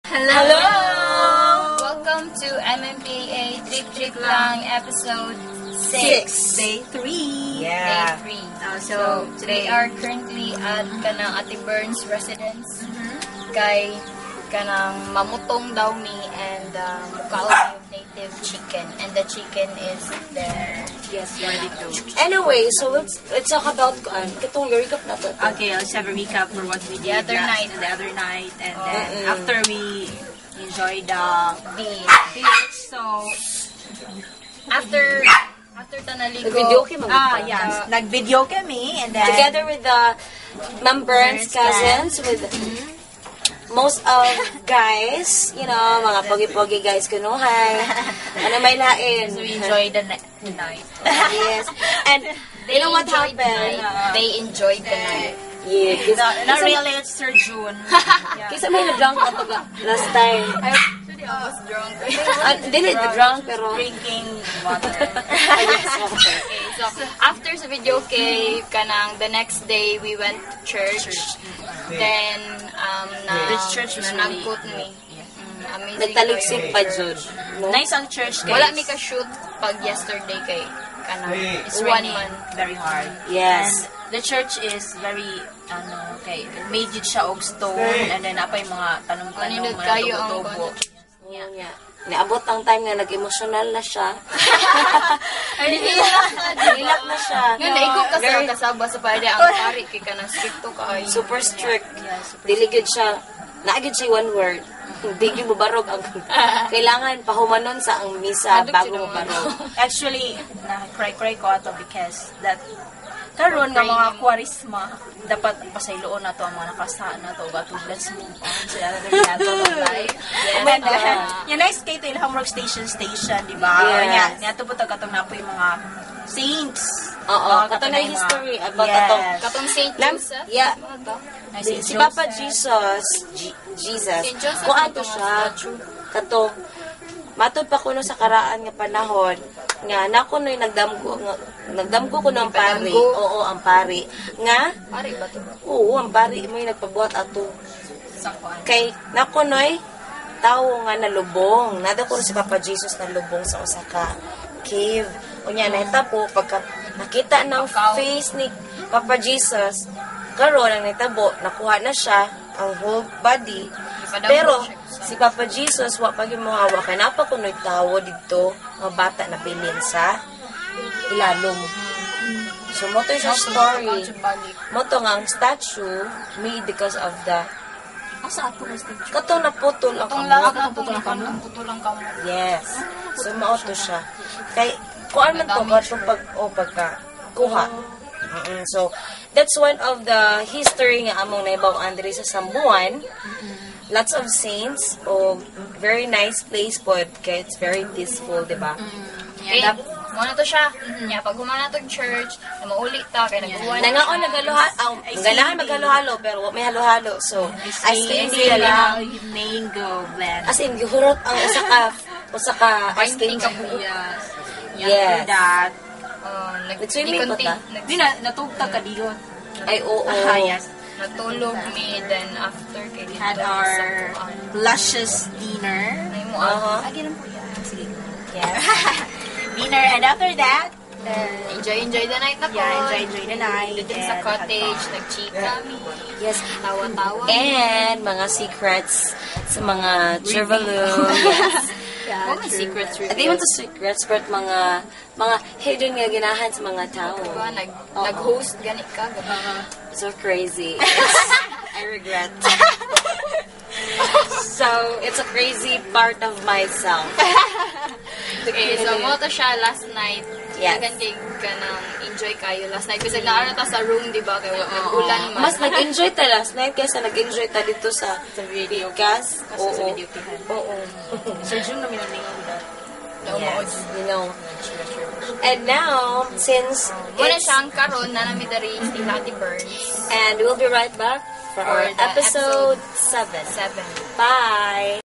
Hello! Welcome to MMPA Trip Lang episode 6. Day 3. Day 3. So, today are currently at kanang Ate Burns residence. Kay kanang mamutong daw mi and mukaon yung native chicken. And the chicken is there. Yes, ready to. Anyway, so let's talk about katong recap na to. Okay, let's have a recap for what we did The other night. And then after we enjoyed the beach. So After tanaligo. Nag-video kami yes, nag-video kami and then together with the Burns cousins with most of guys, you know, mga pogi-pogi guys kunuhay. Ano may lain? So we enjoyed the night. Yes. And you know what happened? They enjoyed the night. Yeah. not really, it's Sir June. Kisa may na-drunk ako last time. Actually, I was drunk. Dili na-drunk pero Drinking water. yes, okay. Okay, so after sa video kay kanang the next day we went to church. Then Which church was really nagput me. Amazing. Nagtaliksik pa jud. No? Nice ang church, guys. Wala mi ka shoot pag yesterday kay kanang it's 1 month. Very hard. Yes. And the church is very, made it siya og stone, and then apay mga tanong-tanong, Maninod mga kayo ang tubo-tubo. Yeah. Yeah. Naabot ang time na nag-emotional na siya. Nilak na siya. Nga naiko ka sa kasaba sa pwede ang pari kay kanang stricto kay. Super strict. Yeah, super Diligid siya. Naagid siya one word. Hindi yung bubarog ang kailangan pahumanon sa ang misa bago bubarog. Actually, na-cry ko ato because that karon nga mga kwarisma dapat pasayloon na to ang mga nakasaan na to but let's move on sila na rin nato ng life. And then, yung nice kay ito yung workstation di ba? Yes. Nga ito po katong na po yung mga saints. Oo. Kato na yung history about atong Katong Saint Lam- Joseph. Yeah. Ano to? Si Papa Jesus, Jesus, Saint Joseph kung ito ato nga siya, statue. katong, matod pa kuno sa karaan nga panahon, nga nako noy nagdamgo ko ng pari. Oo, ang pari. Nga, Pari ba to? oo, ang pari mo yung nagpabuhat ato. Sa kuan. Kay nako noy tawo nga nalubong. Nada ko si Papa Jesus nalubong sa usa ka cave. Unya nahita po pagka nakita ng face ni Papa Jesus, karon ang nitabo nakuha na siya ang whole body. Pero si Papa Jesus wa pa gyud mohawa kay napa kunoy tawo didto nga bata na bilin sa ilalom. So mo to yung story. Mo to nga ang statue made because of the Asa ato guys? katong naputol ang kamot. Putulang kamo. Yes. So mao to siya. Kay kuan man to katong pagka kuha. So that's one of the history nga among naibaw Andre sa Sambuan. Lots of saints. Very nice place pod kay it's very peaceful, di ba? Yeah, mo na to siya. Yeah, pag humana to church, na mauli ta kay nagbuwan. Nangaon naghaluhalo, ganahan maghalo-halo pero wa may halo-halo. So as in lang mango blend. as in gihurot ang usa ka ice cream ka. Yes. After that, Nag-swimming ba ta? di na natugtag ka diyon. Ay oo. Yes. Natulog me, then after kay dito. Had our luscious dinner. Ay mo Uh-huh. Sige. Yes. Dinner, and after that, enjoy the night na po. enjoy the night. Dito sa and cottage, had fun. nag-chika mi. Yes. Tawa-tawa. And mga secrets sa mga Traveloo. Yes. What my secrets At even to secrets but mga hidden nga ginahan sa mga tao. Diba, nag-host gani ka. So crazy. I regret. So, it's a crazy part of myself. Okay, so mo to siya last night. Yes. Dagan kay kanang enjoy kayo last night. Bisag naaro ta sa room, di ba? Kay nag-ulan man. Mas nag-enjoy ta last night kaysa nag-enjoy ta dito sa video. gas. Kasi sa video pihan. Oo. Sir June namin ang lingon that. Yes, you know. And now, since Muna siya ang karon na namin dari sila Ate Burns. and we'll be right back for our For the episode 7. 7. Bye!